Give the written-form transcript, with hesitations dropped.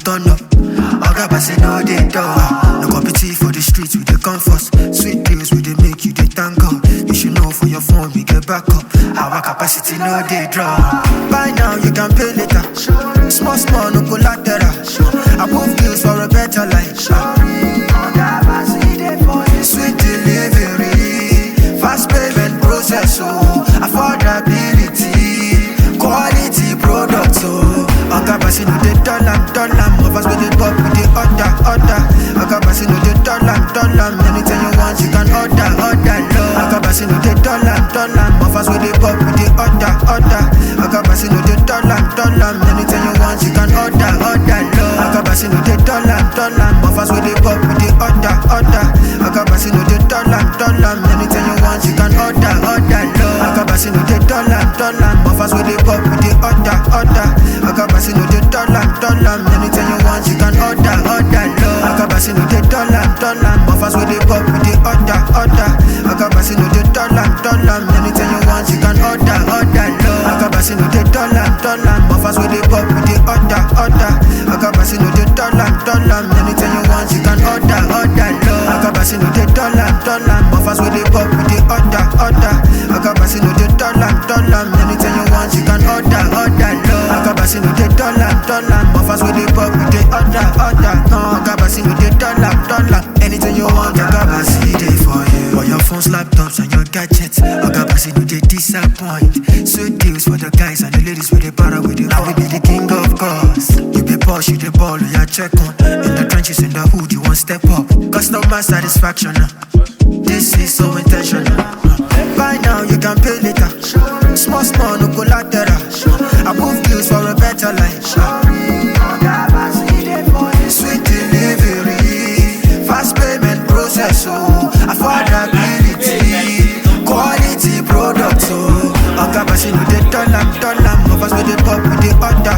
turn up. Oga Basi no dey dull. No competition for the streets with the comfort. Sweet deals we dey make you dey thank God. You should know for your phone we get back up. Our capacity no dey drop. Buy now you can pay later. Small small no collateral. Approve deals for a better life. Sweet delivery, fast payment process, oh, affordability, quality product, oh. Oga Basi no dey dollar, offers with the pop with the order. Oga Basi no dey dollar, anything you want you can order, low. Oga Basi no dey dollar, offers with the pop with the order. Oga Basi no dey dollar, anything you want you can order, low. Oga Basi no dey dollar, offers with the pop with the order. Oga Basi no dey dollar, anything you want you can order, low. Oga Basi no dey dollar, offers with the pop with the order. Oga Basi no dey dollar, anything you want you can order, low. Oga Basi no dey dollar, offers with the pop with the order. Oga Basi no dey dollar, anything you want you can order, low. Oga Basi no dey dollar, offers with the pop with the order. Oga Basi no dey dollar, anything you want you can order, low. Oga Basi no dey dollar, offers with the pop with the order. Oga Basi no dey dollar, anything you want you can order, low. Oga Basi no dey dollar, offers with the pop with the order. Oga Basi no dey dollar, anything you want, Oga Basi dey for you. For your phones, laptops and your gadgets, Oga Basi no dey disappoint. Sweet deals for the guys and the ladies with the para with the now we be the king of course. You be boss, you the ball, you check on. In the trenches, in the hood, you won't step up. Customer satisfaction, this is so intentional. Buy now, you can pay later. Small, no collateral. Approve deals for a better life. Sweet delivery, fast payment process, oh, affordability, quality product, oh. Oga Basi no dey dollar, offers with the pop with the order.